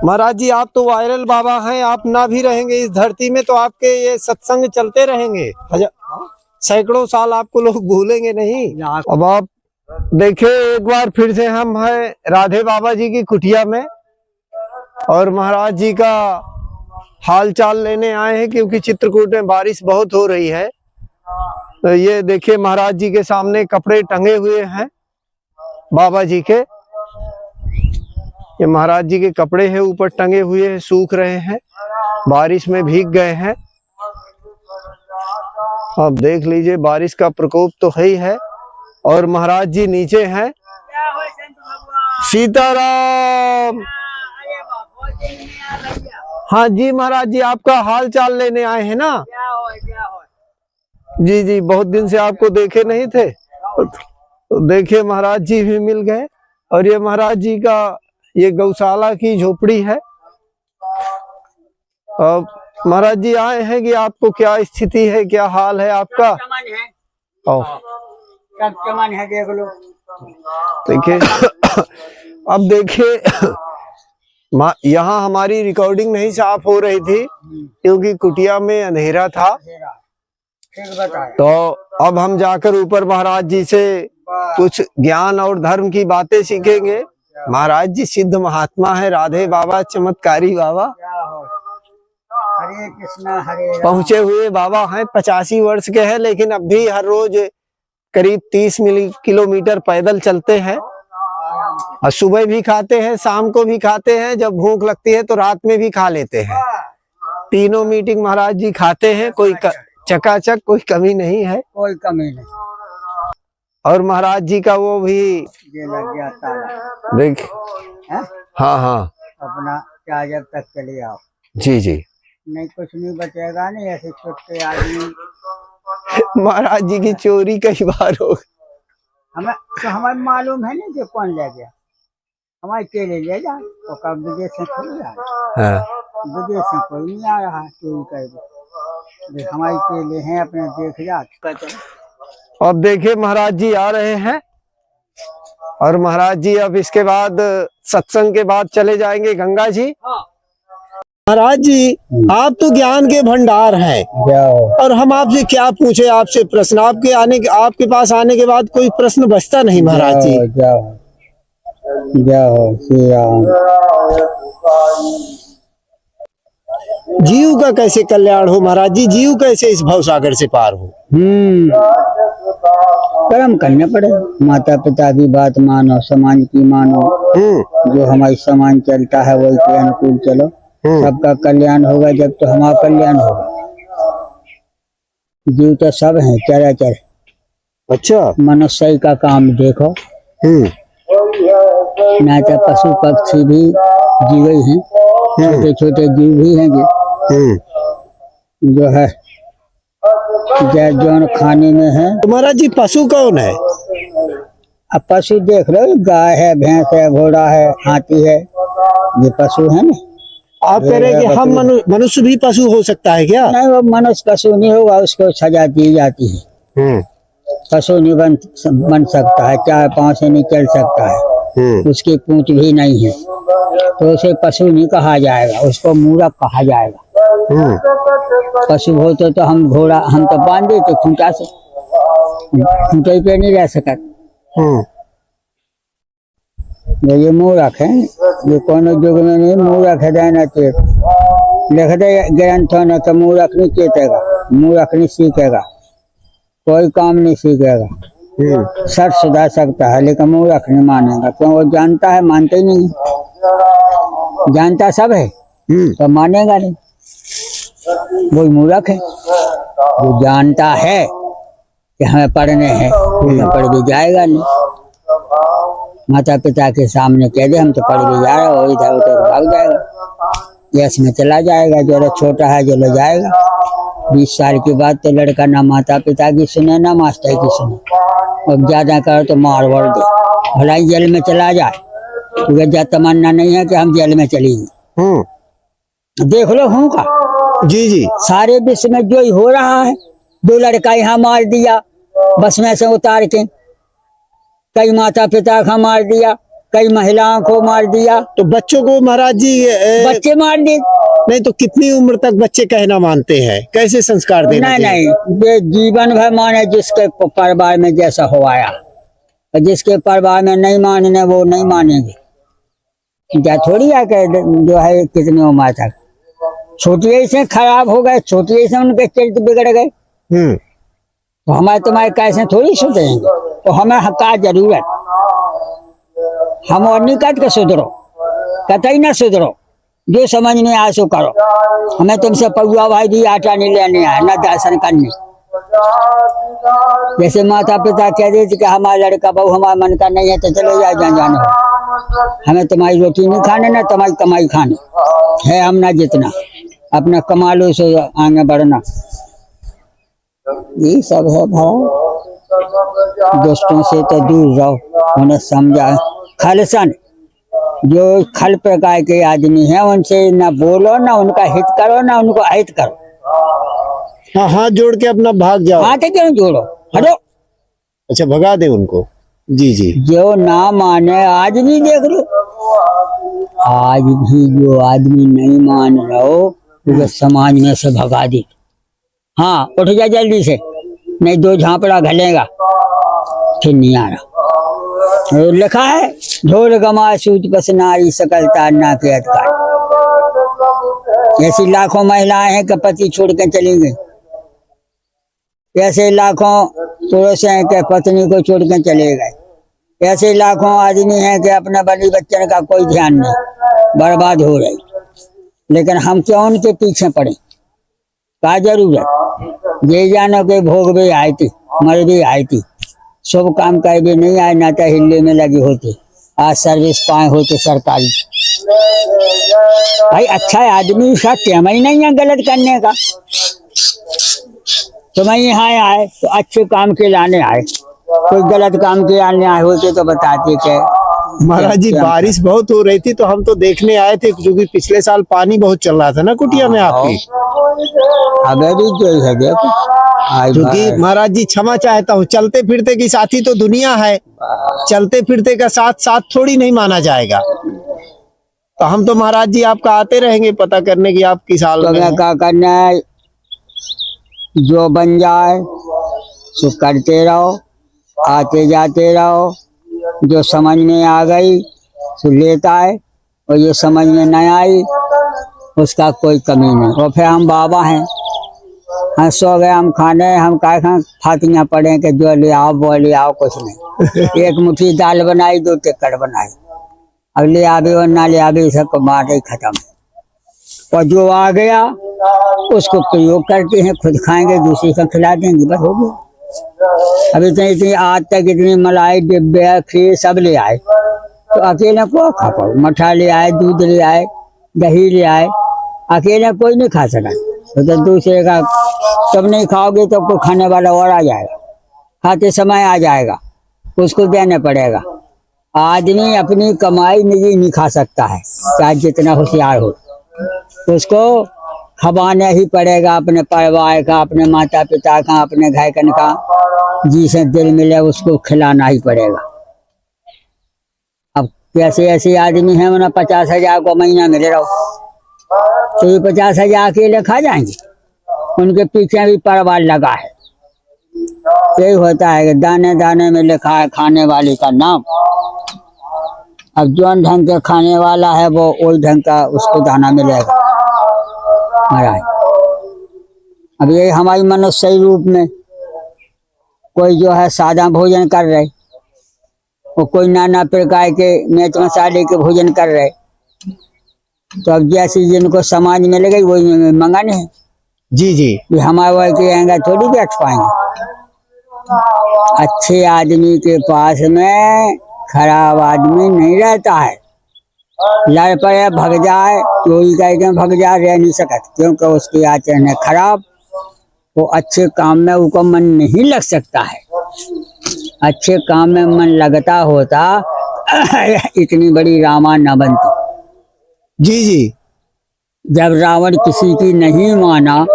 महाराज जी आप तो वायरल बाबा हैं, आप ना भी रहेंगे इस धरती में तो आपके ये सत्संग चलते रहेंगे, सैकड़ों साल आपको लोग भूलेंगे नहीं। अब आप देखिए एक बार फिर से हम हैं राधे बाबा जी की कुटिया में और महाराज जी का हाल चाल लेने आए हैं, क्योंकि चित्रकूट में बारिश बहुत हो रही है। तो ये देखिए महाराज जी के सामने कपड़े टंगे हुए हैं बाबा जी के, ये महाराज जी के कपड़े हैं ऊपर टंगे हुए हैं, सूख रहे हैं, बारिश में भीग गए हैं। अब देख लीजिए बारिश का प्रकोप तो है ही है और महाराज जी नीचे हैं। सीताराम। हाँ जी महाराज जी आपका हाल चाल लेने आए हैं ना। जी जी बहुत दिन से आपको देखे नहीं थे, तो देखिए महाराज जी भी मिल गए। और ये महाराज जी का ये गौशाला की झोपड़ी है। अब महाराज जी आए हैं कि आपको क्या स्थिति है, क्या हाल है आपका? है देख लो। देखिए अब देखिए यहाँ हमारी रिकॉर्डिंग नहीं साफ हो रही थी क्योंकि कुटिया में अंधेरा था। तो अब हम जाकर ऊपर महाराज जी से कुछ ज्ञान और धर्म की बातें सीखेंगे। महाराज जी सिद्ध महात्मा है, राधे बाबा चमत्कारी बाबा, हरे कृष्णा हरे राम। पहुंचे हुए बाबा हैं, 85 वर्ष के हैं, लेकिन अब भी हर रोज करीब 30 किलोमीटर पैदल चलते हैं और सुबह भी खाते हैं, शाम को भी खाते हैं, जब भूख लगती है तो रात में भी खा लेते हैं। तीनों मीटिंग महाराज जी खाते हैं, कोई चकाचक कोई कमी नहीं है, कोई कमी नहीं। और महाराज जी का वो भी ये लग गया ताला देख। हाँ हाँ अपना क्या जब तक चले आओ। जी जी नहीं कुछ नहीं बचेगा, नहीं ऐसे छोटे आदमी। महाराज जी की चोरी कई बार हो हमें मालूम है नहीं कि कौन ले गया, हमारे केले ले जा तो कब विदेश से थोड़ी आ रहा, विदेश से कोई नहीं आ रहा चोरी कर। हमारे केले हैं अपने, देख जा। अब देखिए महाराज जी आ रहे हैं और महाराज जी अब इसके बाद सत्संग के बाद चले जाएंगे गंगा जी। महाराज जी आप तो ज्ञान के भंडार हैं और हम आपसे क्या पूछे, आपसे प्रश्न आपके पास आने के बाद कोई प्रश्न बचता नहीं। महाराज जी जीव का कैसे कल्याण हो महाराज जी, जीव कैसे इस भवसागर से पार हो? कर्म करने पड़े, माता पिता की बात मानो, समाज की मानो, जो हमारी समाज चलता है वही के अनुकूल चलो, सबका कल्याण होगा जब तो हमारा कल्याण होगा। जीव तो सब है चराचर। अच्छा मनुष्य का काम देखो, ना तो पशु पक्षी भी जीव ही हैं, छोटे छोटे जीव भी हैं जो है जो खाने में है। महाराज जी पशु कौन है? अब पशु देख लो, गाय है, भैंस है, घोड़ा है, हाथी है, ये पशु है ना। आप कह रहे हैं कि हम मनुष्य भी पशु हो सकता है क्या? नहीं वो मनुष्य पशु नहीं होगा, उसको सजा दी जाती है। पशु नहीं बन सकता है, चार पांव से नहीं चल सकता है, उसकी पूंछ भी नहीं है, तो उसे पशु नहीं कहा जाएगा, उसको मूर्ख कहा जाएगा। पशु होते तो हम घोड़ा हम तो बांध देते खूंटा से, खूंटे पे नहीं रह सकता। ये मूर्ख है, ये कौन युग में नहीं मूर्ख है देना चेत लिख दे ग्रंथों ने तो मूर्ख नहीं चेतेगा, मूर्ख नहीं सीखेगा, कोई काम नहीं सीखेगा। सर सुधार सकता है लेकिन मूर्ख नहीं मानेगा, क्यों? वो जानता है, मानते ही नहीं, जानता सब है तो मानेगा नहीं, वो मूर्ख है। वो जानता है कि हमें पढ़ने हैं, पढ़ भी जाएगा नहीं। माता पिता के सामने कह दे हम तो पढ़ भी जा रहे हो, इधर उधर भाग जाएगा, यश में चला जाएगा। जो छोटा है जो ले जाएगा, 20 साल के बाद तो लड़का ना माता पिता की सुने ना मास्टर की सुने, अब ज्यादा कर तो मार वड़ दे, भला जेल में चला जाए, क्योंकि ज्यादा तमन्ना नहीं है कि हम जेल में चलेंगे। देख लो हूँ का जी जी सारे विश्व में जो ही हो रहा है, 2 लड़का यहाँ मार दिया बस में से उतार के, कई माता पिता का मार दिया, कई महिलाओं को मार दिया, तो बच्चों को महाराज जी बच्चे मार दिए। नहीं तो कितनी उम्र तक बच्चे कहना मानते हैं, कैसे संस्कार देना नहीं चाहिए? नहीं, ये जीवन भर माने, जिसके परिवार में जैसा हो आया, और जिसके परिवार में नहीं मानने वो नहीं मानेंगे। क्या थोड़ी है कि जो है कितनी उम्र तक, छोटी से खराब हो गए, छोटी से उनके चरित्र बिगड़ गए, तो हमारे तुम्हारे कैसे थोड़ी सुधरेंगे। तो हमें का जरूरत, हम और नहीं कट के सुधरो, कतई ना सुधरो, जो समझ में आए सो करो। हमें तुमसे पौआ भाई भी आटा नहीं लेने आए, न दर्शन करने। जैसे माता पिता कह देते कि हमारा लड़का बहू हमारा मन का नहीं है तो चलो जाए जहाँ जाने हो, हमें तुम्हारी रोटी नहीं खाने ना तुम्हारी कमाई खाने है, हम ना जितना अपना कमा लो सो आगे बढ़ना। ये सब है भाई, दोस्तों से तो दूर रहो, उन्हें समझा। खालिसन जो खल प्रकार के आदमी हैं उनसे ना बोलो, ना उनका हित करो, ना उनको अहित करो। हाँ, हाथ जोड़ के अपना भाग जाओ। हाथ क्यों जोड़ो, हटो। अच्छा, भगा दे उनको। जी जी। जो ना माने, आज भी देख लो, आज भी जो आदमी नहीं मान रहा हो वो समाज में से भगा दे। हाँ, उठ जा जल्दी से, नहीं 2 झापड़ा घलेगा, फिर नहीं आ रहा। और लिखा है, ढोल गमा सूत पस नारी सकल तारना के अधिकार। ऐसी लाखों महिलाएं हैं कि पति छोड़ के चली गई, ऐसे लाखों पुरुष हैं कि पत्नी को छोड़ के चले गए, ऐसे लाखों आदमी हैं कि अपने बड़ी बच्चन का कोई ध्यान नहीं, बर्बाद हो रही। लेकिन हम क्यों उनके पीछे पड़े, क्या जरूरत। ये जानो के भोग भी आई थी, मर भी आई थी, शुभ काम कर भी नहीं आए, ना तो हिल्ले में लगी होती, आज सर्विस पाए होते सरकारी। भाई अच्छा आदमी का टेम ही नहीं है गलत करने का। तुम्हें यहाँ आए तो अच्छे काम के लाने आए, कोई गलत काम के लाने आए होते तो बताते के। महाराज जी, बारिश बहुत हो रही थी तो हम तो देखने आए थे, क्योंकि पिछले साल पानी बहुत चल रहा था ना कुटिया में आपकी। अबे भी जो है देखो, क्योंकि महाराज जी क्षमा चाहता हूँ, चलते फिरते की साथी तो दुनिया है, चलते फिरते का साथ साथ थोड़ी नहीं माना जाएगा। तो हम तो महाराज जी आपका आते रहेंगे पता करने की आप किस हाल में हैं। क्या करना है, जो बन जाए सो करते रहो, आते जाते रहो। जो समझ में आ गई सो लेता है, और ये समझ में नहीं आई उसका कोई कमी नहीं। और फिर हम बाबा हैं, हम सो गए, हम खाने, हम काय खा फातियाँ पड़े कि जो ले आओ वो ले आओ, कुछ नहीं। एक मुट्ठी दाल बनाई, 2 टिक्कड़ बनाई, अब ले आवे और ना ले आवे सबको बात ही खत्म। और जो आ गया उसको प्रयोग करते हैं, खुद खाएंगे, दूसरे को खिला देंगे, बस हो गया। अभी तो इतनी आज तक इतनी मलाई डिब्बे खीर सब ले आए, तो अकेले को खा पाओ। मठा ले आए, दूध ले आए, दही ले आए, अकेले कोई नहीं खा सका। तो दूसरे का सब नहीं खाओगे तो कोई खाने वाला और आ जाएगा, खाते समय आ जाएगा, उसको देना पड़ेगा। आदमी अपनी कमाई नहीं खा सकता है, चाहे जितना होशियार हो, उसको खवाना ही पड़ेगा अपने परिवार का, अपने माता पिता का, अपने घर का, जिसे दिल मिले उसको खिलाना ही पड़ेगा। अब कैसे ऐसे आदमी हैं उन्हें 50,000 को महीना मिले रहो, तो ये 50,000 अकेले खा जाएंगे, उनके पीछे भी परिवार लगा है। यही होता है कि दाने दाने में लिखा है खाने वाले का नाम। अब जो ढंग के खाने वाला है वो वही ढंग का उसको दाना मिलेगा महाराज। अब ये हमारी मनुष्य रूप में कोई जो है सादा भोजन कर रहे, और कोई नाना प्रकार के मिर्च मसाले के भोजन कर रहे, तो अब जैसे जिनको समाज मिल गई वही मंगाने हैं। जी जी। ये हमारे वही के आएंगे थोड़ी बैठ पाएंगे। अच्छे आदमी के पास में खराब आदमी नहीं रहता है, लड़ पड़े भग जाए, चोरी करके भग जाए, रह नहीं सकता, क्योंकि उसके आचरण है खराब। वो अच्छे काम में उसको मन नहीं लग सकता है। अच्छे काम में मन लगता होता इतनी बड़ी रामायण न बनती। जी जी। जब रावण किसी की नहीं माना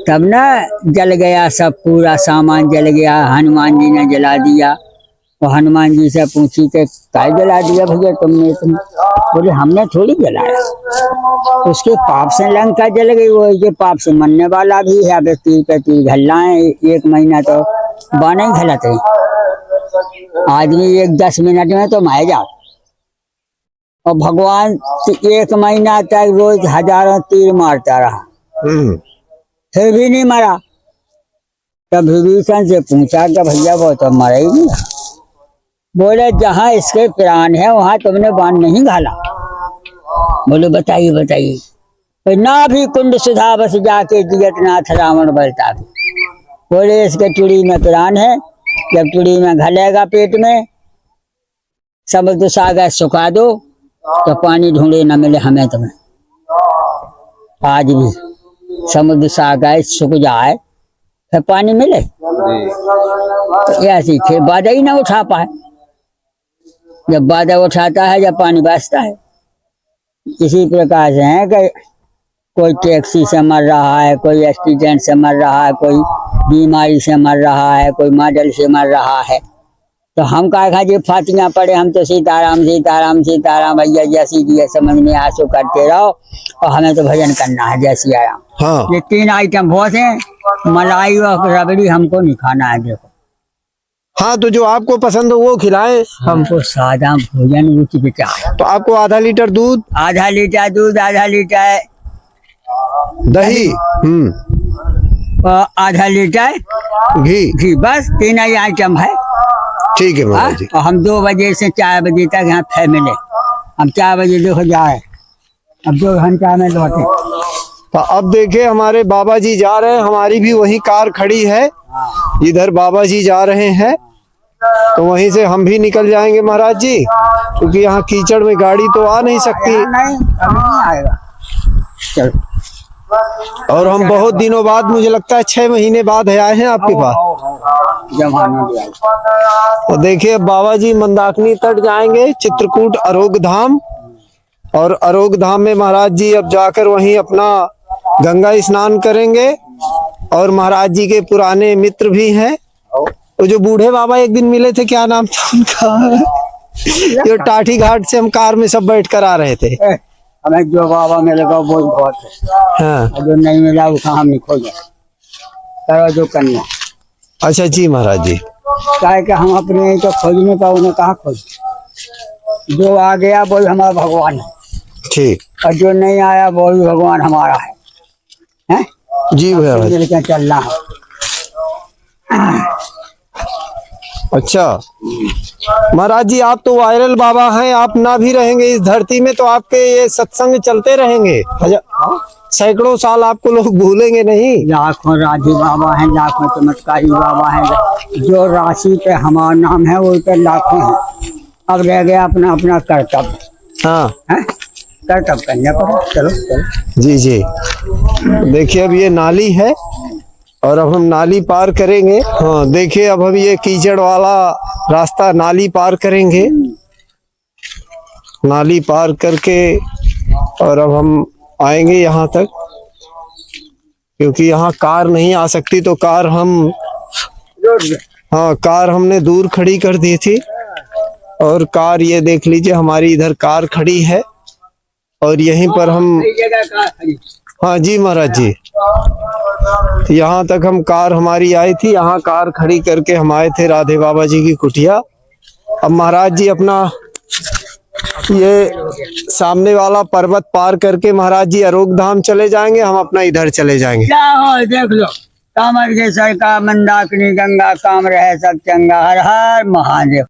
तब ना जल गया सब, पूरा सामान जल गया, हनुमान जी ने जला दिया। वो हनुमान जी से पूछी कि काय जला दिया भैया तुमने? तुम बोले हमने थोड़ी जलाया, उसके पाप से लंका जल गई, वो ये पाप से मरने वाला भी है। अब तीर पे तीर घल्लाए, 1 महीना तो बाने ही घलाते आदमी, 10 मिनट में तो मार जाता। और भगवान 1 महीना तक रोज हजारों तीर मारता रहा, फिर भी नहीं मरा। तब विभीषण से पूछा कि भैया वो तो मरा ही नहीं। बोले जहाँ इसके प्राण है वहां तुमने बाण नहीं घाला। बोले बताइए बताइए। तो ना भी कुंड सुधा बस जाके दियत नाथ रावण बलता भी। बोले इसके चुड़ी में प्राण है, जब चुड़ी में घलेगा पेट में, समुद्र सागर सुखा दो तो पानी ढूंढे न मिले हमें तुम्हें। आज भी समुद्र सागर सूख जाए फिर पानी मिले, तो ऐसी फिर बाधा ही ना उठा पाए। जब बाधा उठाता है जब पानी बचता है। इसी प्रकार से है कि कोई टैक्सी से मर रहा है, कोई एक्सीडेंट से मर रहा है, कोई बीमारी से मर रहा है, कोई मॉडल से मर रहा है, तो हम कहा जी फातियाँ पढ़े, हम तो सीताराम सीताराम सीताराम भैया जैसी जी समझ में आंसू करते रहो, और हमें तो भजन करना है जय सिया राम। हाँ। ये 3 आइटम बहुत हैं, मलाई और रबड़ी हमको नहीं खाना है। देखो हाँ, तो जो आपको पसंद हो वो खिलाएं। हमको सादा भोजन रुच विचार। तो आपको आधा लीटर दूध, आधा लीटर दूध, आधा लीटर दही, और आधा लीटर घी। बस 3 ही आइटम है। ठीक है महाराज जी। और हम 2 बजे से 4 बजे तक यहाँ थे मिले। हम 4 बजे देखो जाए, अब 2 घंटा में लौटे। तो अब देखे हमारे बाबा जी जा रहे हैं, हमारी भी वही कार खड़ी है, इधर बाबा जी जा रहे हैं, तो वहीं से हम भी निकल जाएंगे महाराज जी, क्योंकि यहाँ कीचड़ में गाड़ी तो आ नहीं सकती। नहीं, अभी नहीं आएगा। चलो। और हम बहुत दिनों बाद, मुझे लगता है 6 महीने बाद आए हैं आपके पास। तो देखिए अब बाबा जी मंदाकिनी तट जाएंगे, चित्रकूट अरोग धाम, और अरोग धाम में महाराज जी अब जाकर वहीं अपना गंगा स्नान करेंगे। और महाराज जी के पुराने मित्र भी हैं, तो जो बूढ़े बाबा एक दिन मिले थे, क्या नाम था उनका? जो टाठी घाट से हम कार में सब बैठ कर आ रहे थे। हमें जो बाबा मिलेगा वो बहुत है। हाँ। जो नहीं मिला उसका हम नहीं खोजे, करो जो करना। अच्छा जी महाराज जी। क्या है कि हम अपने तो खोजने का उन्हें कहाँ खोज, जो आ गया वो हमारा भगवान है। ठीक। और जो नहीं आया वो भी भगवान हमारा है, हैं? जी भैया। मिलकर चलना है। अच्छा महाराज जी, आप तो वायरल बाबा हैं, आप ना भी रहेंगे इस धरती में तो आपके ये सत्संग चलते रहेंगे। सैकड़ों साल आपको लोग भूलेंगे नहीं। लाखों राधी बाबा हैं, लाखों चमत्कारी बाबा हैं। जो राशि पे हमारा नाम है वो पे लाखों हैं। अब रह गया अपना अपना कर्तव्य। हाँ, कर्तव्य करने पर चलो चलो। जी जी। देखिए अब ये नाली है और अब हम नाली पार करेंगे। हाँ देखिए, अब हम ये कीचड़ वाला रास्ता नाली पार करेंगे। नाली पार करके और अब हम आएंगे यहाँ तक, क्योंकि यहाँ कार नहीं आ सकती, तो कार हमने दूर खड़ी कर दी थी। और कार ये देख लीजिए, हमारी इधर कार खड़ी है और यहीं पर हम, हाँ जी महाराज जी, यहाँ तक हम कार हमारी आई थी, यहाँ कार खड़ी करके हम आए थे राधे बाबा जी की कुटिया। अब महाराज जी अपना ये सामने वाला पर्वत पार करके महाराज जी अरोग धाम चले जाएंगे, हम अपना इधर चले जाएंगे। क्या हो देख लो, कामर के सर का मंदाकिनी गंगा, काम रहे सब चंगा। हर हर महादेव।